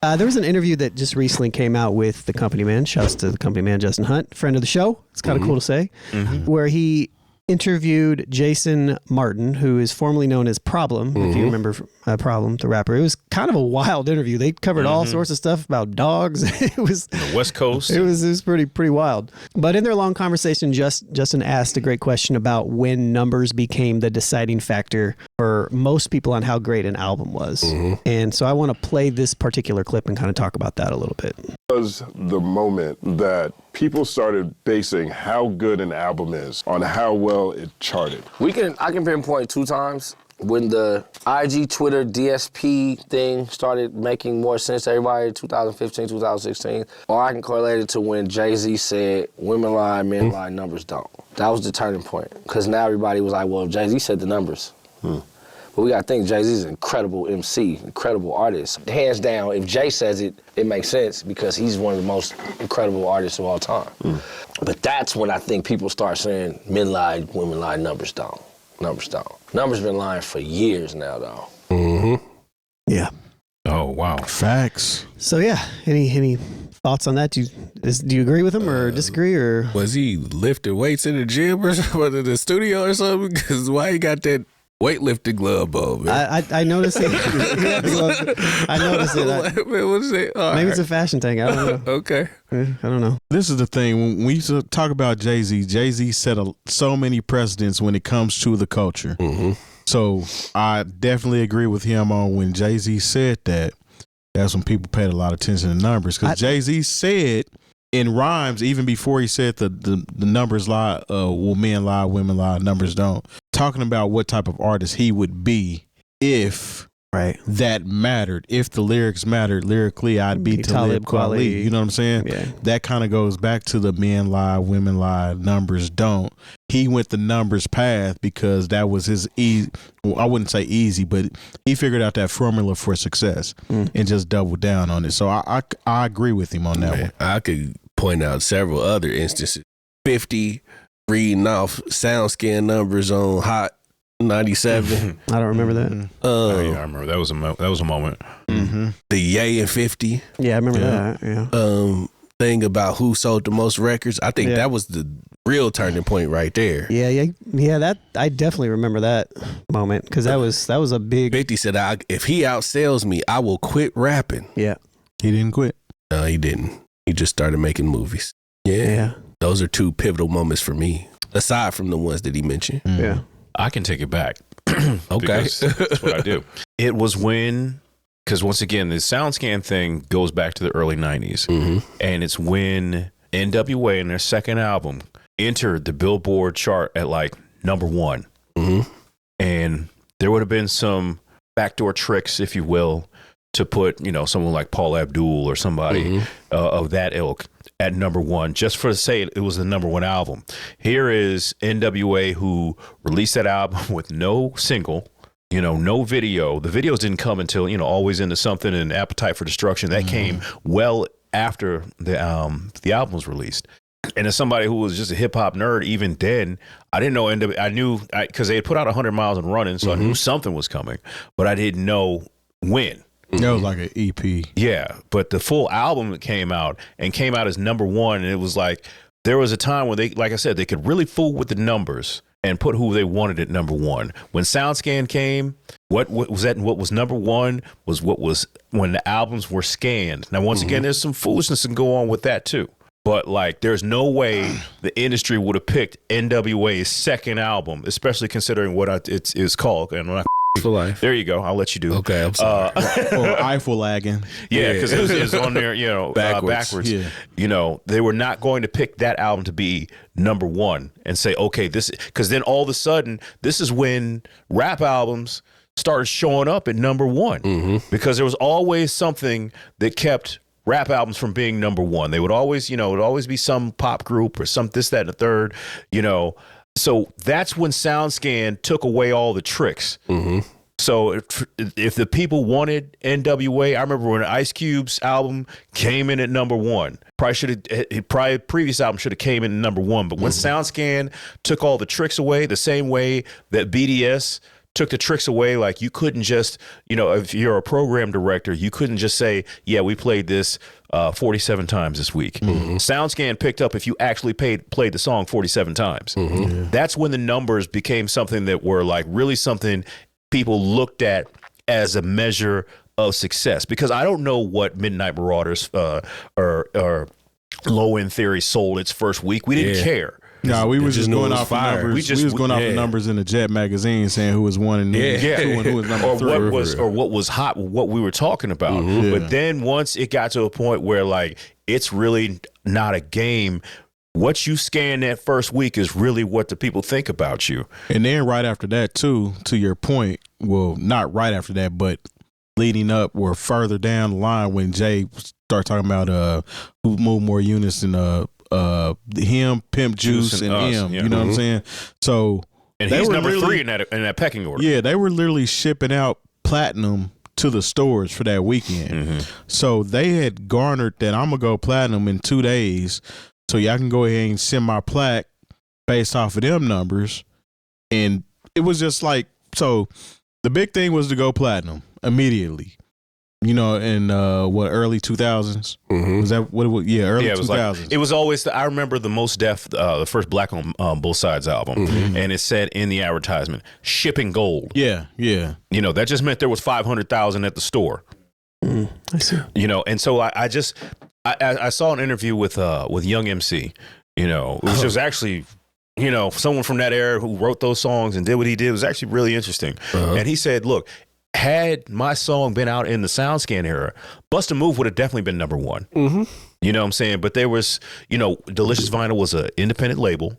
There was an interview that just recently came out with the Company Man. Shouts to the Company Man, Justin Hunt, friend of the show. It's kind of cool to say. Where he interviewed JasonMartin, who is formerly known as Problem, if you remember Problem, the rapper. It was kind of a wild interview. They covered all sorts of stuff about dogs. It was the West Coast. It was pretty wild. But in their long conversation, Justin asked a great question about when numbers became the deciding factor for most people on how great an album was. And so I want to play this particular clip and kind of talk about that a little bit. Was the moment that people started basing how good an album is on how well it charted. I can pinpoint 2 times when the IG, Twitter, DSP thing started making more sense to everybody, 2015, 2016. Or I can correlate it to when Jay-Z said, women lie, men lie, numbers don't. That was the turning point. Because now everybody was like, well, Jay-Z said the numbers. But we got to think Jay-Z's an incredible MC, incredible artist. Hands down, if Jay says it, it makes sense because he's one of the most incredible artists of all time. But that's when I think people start saying men lie, women lie, numbers don't. Numbers don't. Numbers been lying for years now, though. Yeah. Oh, wow. Facts. So yeah, any thoughts on that? Do you agree with him or disagree or? Was he lifting weights in the gym or something, in the studio or something? Because why he got that weightlifting glove on, man? I noticed it. I noticed it. What is it? Maybe it's a fashion thing. I don't know. Okay. I don't know. This is the thing. When we used to talk about Jay-Z, Jay-Z set so many precedents when it comes to the culture. So I definitely agree with him on when Jay-Z said that. That's when people paid a lot of attention to numbers. Because Jay-Z said in rhymes, even before he said the numbers lie, well, men lie, women lie, numbers don't. Talking about what type of artist he would be if that mattered. If the lyrics mattered lyrically, I'd be Talib Kweli. You know what I'm saying? Yeah. That kind of goes back to the men lie, women lie, numbers don't. He went the numbers path because that was his I wouldn't say easy, but he figured out that formula for success and just doubled down on it. So I agree with him on that one. I could point out several other instances. 50 reading off SoundScan numbers on Hot 97. I don't remember that. Yeah, I remember that was a moment. The Ye and 50. Yeah, I remember that. Yeah. Thing about who sold the most records. I think that was the real turning point right there. Yeah. That I definitely remember that moment because that was a big. 50 said, "If he outsells me, I will quit rapping." Yeah. He didn't quit. No, he didn't. He just started making movies. Yeah. Those are 2 pivotal moments for me, aside from the ones that he mentioned. Yeah. I can take it back. Okay. That's what I do. It was when, because once again, the SoundScan thing goes back to the early 90s. And it's when NWA in their second album entered the Billboard chart at like #1. And there would have been some backdoor tricks, if you will, to put, someone like Paul Abdul or somebody of that ilk at #1, just for to say it was the #1 album. Here is NWA, who released that album with no single, no video. The videos didn't come until, Always Into Something and Appetite for Destruction. That came well after the album was released. And as somebody who was just a hip hop nerd, even then, I didn't know NWA. I knew because they had put out 100 Miles and Running, so I knew something was coming, but I didn't know when. That was like an EP. Yeah, but the full album came out as #1, and it was like there was a time when they, like I said, they could really fool with the numbers and put who they wanted at #1. When SoundScan came, what was that? What was #1 was when the albums were scanned. Now, once again, there's some foolishness that can go on with that too. But like, there's no way the industry would have picked NWA's second album, especially considering what it's called. And when I for life. There you go. I'll let you do. Okay, I'm sorry. Or Eiffel lagging. Yeah, because it was on there, backwards. Yeah. They were not going to pick that album to be #1 and say, okay, this, because then all of a sudden, this is when rap albums started showing up at #1 because there was always something that kept rap albums from being #1. They would always, it would always be some pop group or some this, that, and the third, So that's when SoundScan took away all the tricks. So if the people wanted NWA, I remember when Ice Cube's album came in at #1. Probably previous album should have came in at #1. But when SoundScan took all the tricks away, the same way that BDS took the tricks away. Like you couldn't just, if you're a program director, you couldn't just say, yeah, we played this 47 times this week. SoundScan picked up if you actually played the song 47 times. That's when the numbers became something that were like really something people looked at as a measure of success. Because I don't know what Midnight Marauders or Low End Theory sold its first week. We didn't care. No, we was just going off the numbers. We was going off the numbers in the Jet magazine, saying who was 1 and 2 and who was number 3, what was hot, what we were talking about. But then once it got to a point where like it's really not a game, what you scan that first week is really what the people think about you. And then right after that, too, to your point, well, not right after that, but leading up or further down the line when Jay started talking about who moved more units than him, Pimp Juice, and us, him. You know what I'm saying? So and he's number 3 in that pecking order. Yeah, they were literally shipping out platinum to the stores for that weekend. So they had garnered that I'm gonna go platinum in 2 days. So y'all can go ahead and send my plaque based off of them numbers. And it was just like, so the big thing was to go platinum immediately. In early 2000s? Was that what it was? Yeah, early 2000s. It was always, I remember the Most Def, the first Black on Both Sides album, and it said in the advertisement, shipping gold. Yeah. That just meant there was 500,000 at the store. I see. And so I saw an interview with Young MC, which was actually, someone from that era who wrote those songs and did what he did. It was actually really interesting. And he said, look, had my song been out in the SoundScan era, Bust a Move would have definitely been number 1. You know what I'm saying? But there was, Delicious Vinyl was an independent label,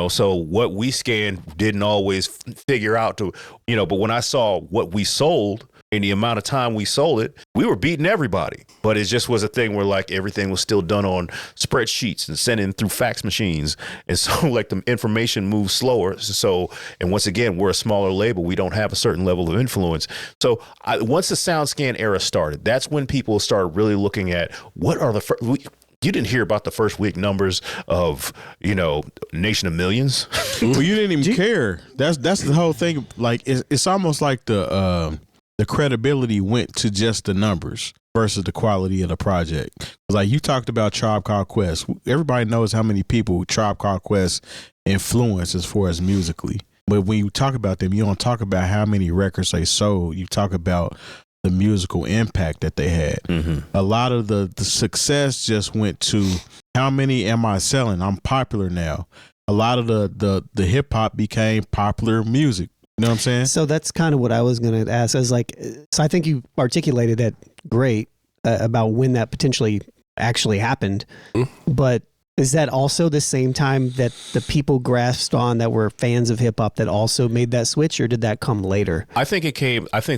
so what we scanned didn't always figure out to, but when I saw what we sold and the amount of time we sold it, we were beating everybody. But it just was a thing where like everything was still done on spreadsheets and sent in through fax machines. And so like the information moves slower. So, and once again, we're a smaller label. We don't have a certain level of influence. So once the SoundScan era started, that's when people started really looking at what are the first, you didn't hear about the first week numbers of, Nation of Millions. Well, you didn't even care. That's the whole thing. Like it's almost like the credibility went to just the numbers versus the quality of the project. Like you talked about Tribe Called Quest. Everybody knows how many people Tribe Called Quest influenced as far as musically. But when you talk about them, you don't talk about how many records they sold. You talk about the musical impact that they had. A lot of the success just went to how many am I selling? I'm popular now. A lot of the hip hop became popular music. You know what I'm saying? So that's kind of what I was going to ask. I was like, so I think you articulated that great about when that potentially actually happened. But is that also the same time that the people grasped on that were fans of hip hop that also made that switch, or did that come later? I think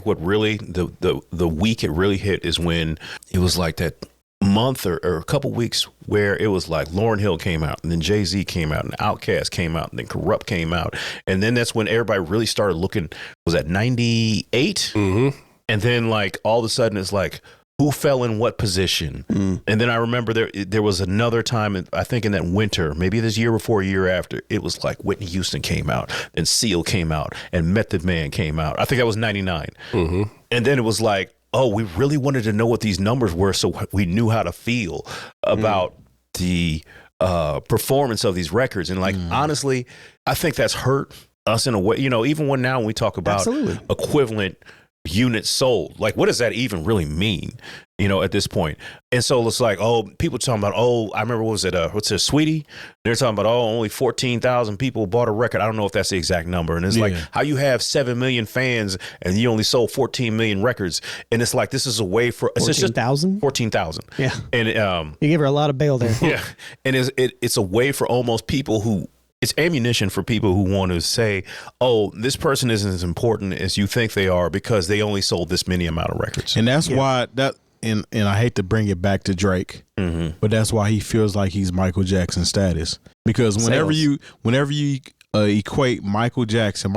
what really the week it really hit is when it was like that month or a couple weeks where it was like Lauryn Hill came out, and then Jay-Z came out, and Outkast came out, and then Corrupt came out. And then that's when everybody really started looking, was that 98? And then like all of a sudden it's like, who fell in what position? And then I remember there was another time, I think in that winter, maybe this year before, a year after, it was like Whitney Houston came out, and Seal came out, and Method Man came out. I think that was 99. And then it was like, oh, we really wanted to know what these numbers were so we knew how to feel about the performance of these records. And like, honestly, I think that's hurt us in a way, even when we talk about equivalent units sold, like what does that even really mean, at this point? And so it's like, oh, people talking about, oh, I remember, what's it, Sweetie? They're talking about, oh, only 14,000 people bought a record. I don't know if that's the exact number. And it's like, how you have 7 million fans and you only sold 14 million records. And it's like, this is a way for 14,000. 14,000. Yeah. And you gave her a lot of bail there. Yeah. And it's a way for almost people who, it's ammunition for people who want to say, oh, this person isn't as important as you think they are because they only sold this many amount of records. And that's why and I hate to bring it back to Drake, but that's why he feels like he's Michael Jackson status. Because whenever you equate Michael Jackson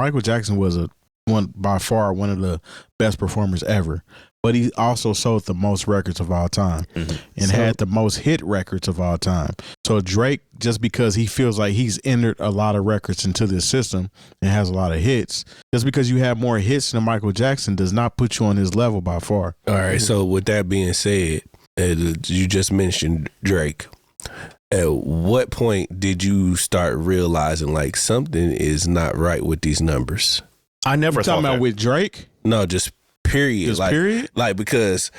was by far one of the best performers ever. but he also sold the most records of all time and had the most hit records of all time. So Drake, just because he feels like he's entered a lot of records into this system and has a lot of hits, just because you have more hits than Michael Jackson does not put you on his level by far. All right. So with that being said, you just mentioned Drake. At what point did you start realizing like something is not right with these numbers? I never thought talking about that. with Drake. No, just period. Just like, period? Like, because,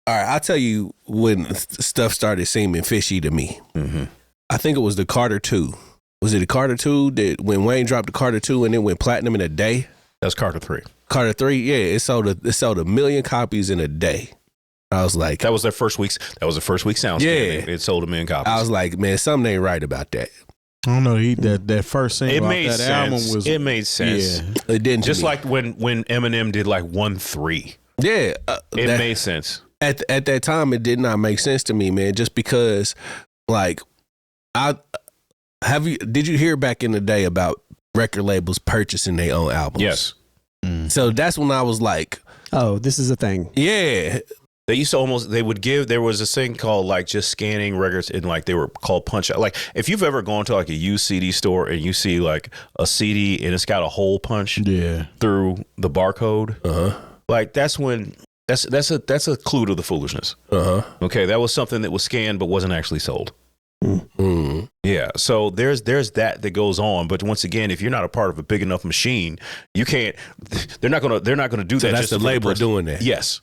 all right, I'll tell you when stuff started seeming fishy to me. I think it was the Carter 2. Was it the Carter 2 that when Wayne dropped the Carter 2 and it went platinum in a day? That's Carter 3. Carter 3, yeah, it sold 1 million copies in a day. I was like, That was their first week's. That was the first week SoundScan. Yeah. It sold 1 million copies. I was like, man, something ain't right about that. I don't know. That first single it off made that sense. album was It made sense. Yeah. It didn't. Just to me. like when Eminem did like 1-3. Yeah, It made sense. At that time, it did not make sense to me, man. Just because, like, did you hear back in the day about record labels purchasing their own albums? Yes. So that's when I was like, Oh, this is a thing. yeah, They used to there was a thing called like just scanning records and like they were called punch out. Like if you've ever gone to like a used CD store and you see like a CD and it's got a hole punch through the barcode, like that's when that's a clue to the foolishness. Okay, that was something that was scanned but wasn't actually sold. Yeah, so there's that goes on, but once again, if you're not a part of a big enough machine, you can't. They're not gonna do so that. that's just the label doing that. Yes.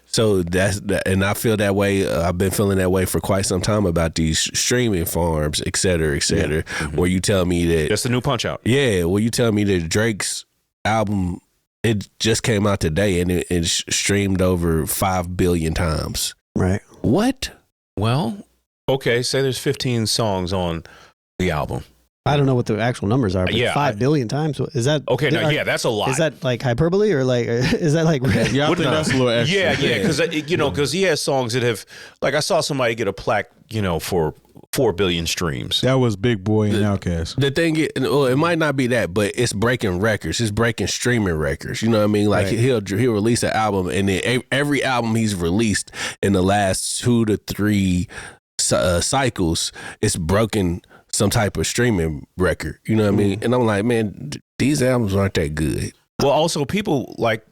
So that's that, and I feel that way. I've been feeling that way for quite some time about these streaming farms, et cetera, where you tell me that That's the new Punch Out. Yeah, well, you tell me that Drake's album, it just came out today and it streamed over 5 billion times. Right. What? Well, okay, say there's 15 songs on the album. I don't know what the actual numbers are, but Yeah, 5 billion times. Is that Okay, now that's a lot. Is that like hyperbole or like is that like Yeah, I think that's a little extra. Yeah, because he has songs that have, like I saw somebody get a plaque, for 4 billion streams. That was Big Boy and Outkast. The thing is, well, it might not be that, but it's breaking records. It's breaking streaming records. You know what I mean? Like he'll release an album, and then every album he's released in the last 2 to 3 cycles, it's broken some type of streaming record. You know what I mean? And I'm like, man, these albums aren't that good. Well, also people like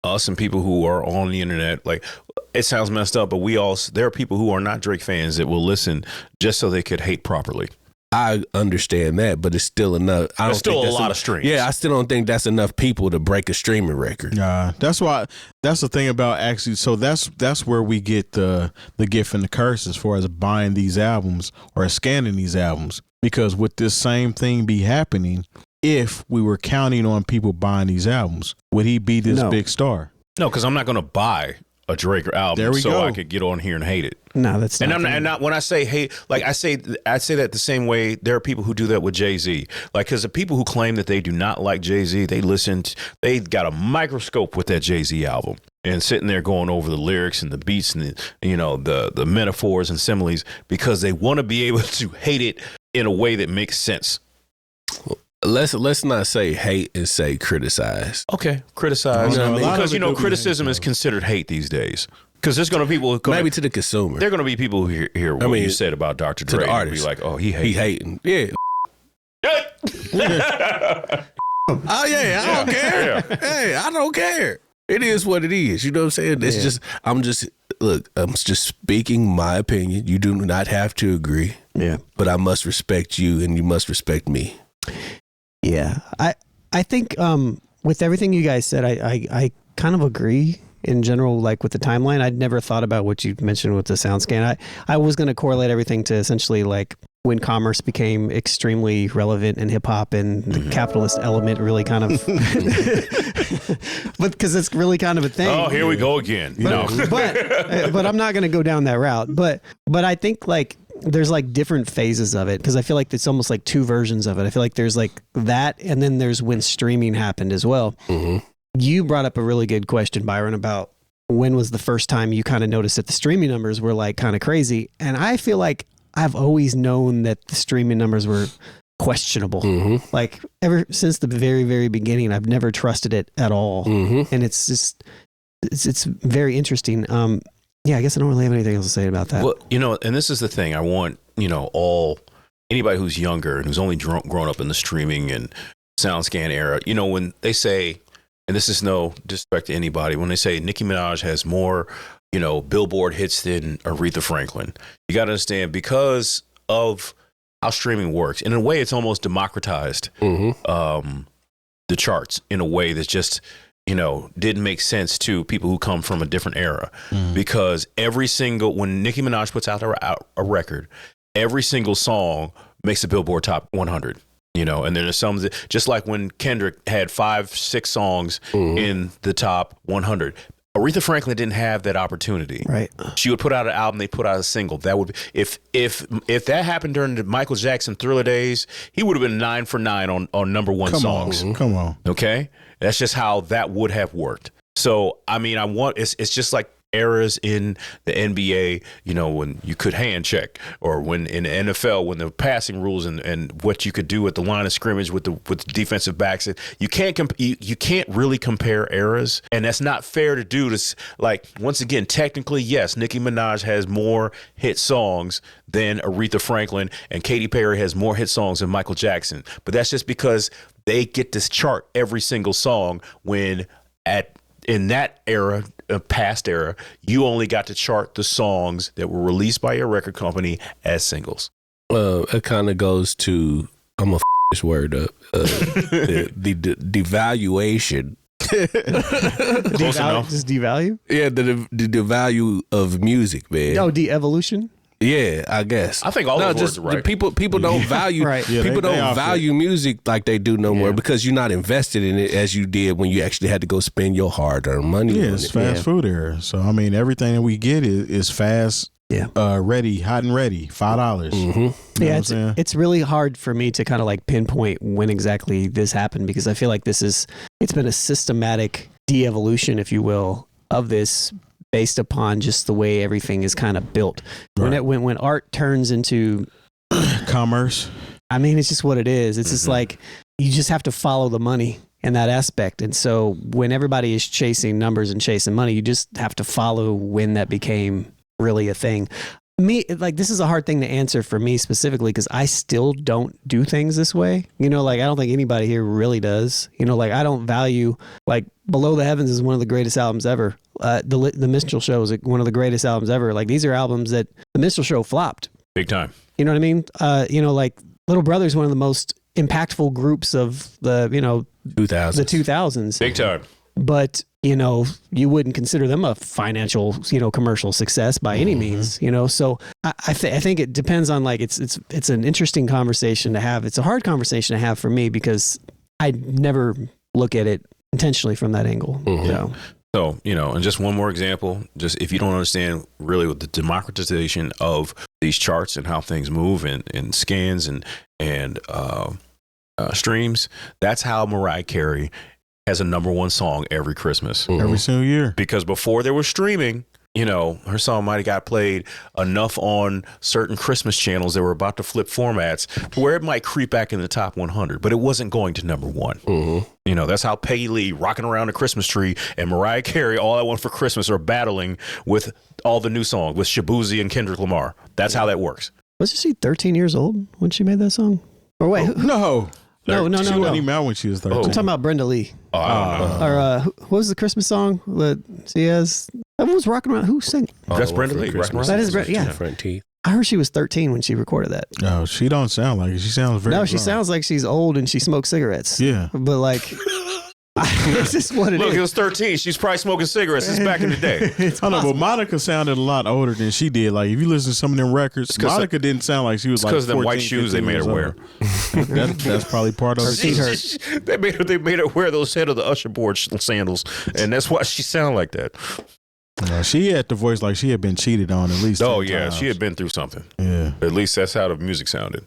us and people who are on the internet, like it sounds messed up, but there are people who are not Drake fans that will listen just so they could hate properly. I understand that, but it's still enough. There's still a lot of streams. Yeah, I still don't think that's enough people to break a streaming record. That's why. That's the thing about actually. So that's where we get the gift and the curse as far as buying these albums or scanning these albums. Because would this same thing be happening if we were counting on people buying these albums? Would he be this big star? No, because I'm not going to buy a Drake album I could get on here and hate it. No, that's not. And not when I say hate, like I say that the same way. There are people who do that with Jay-Z. Like, because the people who claim that they do not like Jay-Z, they got a microscope with that Jay-Z album and sitting there going over the lyrics and the beats and the metaphors and similes because they want to be able to hate it in a way that makes sense. Let's not say hate and say criticize. Okay, criticize. Because criticism hate, is considered hate these days. Because there's going to be people who maybe to the consumer. There are going to be people who hear what you said about Dr. Dre to the artist. And be like, oh, he hating. Yeah. Oh yeah, I don't care. Yeah. Hey, I don't care. It is what it is. You know what I'm saying? It's I'm just speaking my opinion. You do not have to agree. Yeah. But I must respect you and you must respect me. Yeah. I think with everything you guys said, I kind of agree in general, like with the timeline. I'd never thought about what you mentioned with the SoundScan. I was going to correlate everything to essentially like when commerce became extremely relevant in hip hop and the capitalist element really kind of, but because it's really kind of a thing. Oh, here we go again. But I'm not going to go down that route. But I think like there's like different phases of it because I feel like it's almost like 2 versions of it. I feel like there's like that, and then there's when streaming happened as well. Mm-hmm. You brought up a really good question, Byron, about when was the first time you kind of noticed that the streaming numbers were like kind of crazy. And I feel like I've always known that the streaming numbers were questionable. Mm-hmm. Like ever since the very, very beginning, I've never trusted it at all. Mm-hmm. And it's just, it's very interesting. Yeah, I guess I don't really have anything else to say about that. Well, and this is the thing. I want, anybody who's younger and who's only grown up in the streaming and SoundScan era, when they say, and this is no disrespect to anybody, when they say Nicki Minaj has more, Billboard hits than Aretha Franklin, you got to understand, because of how streaming works, in a way, it's almost democratized the charts in a way that's just, didn't make sense to people who come from a different era. Because when Nicki Minaj puts out a record, every single song makes the Billboard Top 100. And there's some that, just like when Kendrick had 5-6 songs in the top 100. Aretha Franklin didn't have that opportunity. Right. She would put out an album, they put out a single. That would be, if that happened during the Michael Jackson Thriller days, he would have been 9 for 9 on number one songs. Come on. Okay? That's just how that would have worked. So, I mean, it's just like eras in the NBA, when you could hand check, or when in the NFL, when the passing rules and what you could do at the line of scrimmage with the defensive backs, you can't really compare eras, and that's not fair to do. This, like, once again, technically, yes, Nicki Minaj has more hit songs than Aretha Franklin, and Katy Perry has more hit songs than Michael Jackson, but that's just because they get this chart every single song, when in that era, past era, you only got to chart the songs that were released by your record company as singles. It kind of goes to, I'm gonna this word up, the devaluation. Just devalue? Yeah, the devalue of music, man. Oh, de-evolution? Yeah, I guess. I think all those words are right. People don't value right. People don't value music like they do no more, because you're not invested in it as you did when you actually had to go spend your hard-earned money. Yeah, on it's it. fast food era. So I mean, everything that we get is fast. Yeah. Ready, hot and ready, $5. Yeah, it's really hard for me to kind of like pinpoint when exactly this happened, because I feel like it's been a systematic de-evolution, if you will, of this, based upon just the way everything is kind of built. Right. When art turns into commerce, I mean, it's just what it is. It's just like, you just have to follow the money in that aspect. And so when everybody is chasing numbers and chasing money, you just have to follow when that became really a thing. This is a hard thing to answer for me specifically, because I still don't do things this way. I don't think anybody here really does. I don't value, like, Below the Heavens is one of the greatest albums ever. The Minstrel Show is one of the greatest albums ever. Like, these are albums that the Minstrel Show flopped. Big time. You know what I mean? Like, Little Brother is one of the most impactful groups of the 2000s. Big time. But, you wouldn't consider them a financial, commercial success by any means, So I think it depends on, like, it's an interesting conversation to have. It's a hard conversation to have for me, because I never look at it intentionally from that angle. So, and just one more example, just if you don't understand really what the democratization of these charts and how things move and scans and streams, that's how Mariah Carey has a number one song every Christmas. Every single year. Because before there was streaming, her song might have got played enough on certain Christmas channels that were about to flip formats to where it might creep back in the top 100, but it wasn't going to number one. That's how Peggy Lee, Rocking Around the Christmas Tree, and Mariah Carey, All I Want for Christmas, are battling with all the new songs with Shabuzi and Kendrick Lamar. That's how that works. Was she 13 years old when she made that song? Or wait, No. She wasn't even out when she was 13. I'm talking about Brenda Lee. I don't know. Or what was the Christmas song that she has? Everyone was rocking around. Who sang? That's Brenda Lee. That is Brenda. Yeah. Front teeth. I heard she was 13 when she recorded that. No, she don't sound like it. She sounds very. No, she sounds like she's old and she smokes cigarettes. Yeah. But like, it's just what it is. Look, it was 13. She's probably smoking cigarettes. This is back in the day. I know, but Monica sounded a lot older than she did. Like, if you listen to some of them records, Monica didn't sound like she was like 14, because of them white shoes they made her wear. That's probably part of it. They made her wear those head of the usher board sandals, and that's why she sounded like that. She had the voice like she had been cheated on at least. Oh 10 yeah, times. she had been through something. Yeah, at least that's how the music sounded.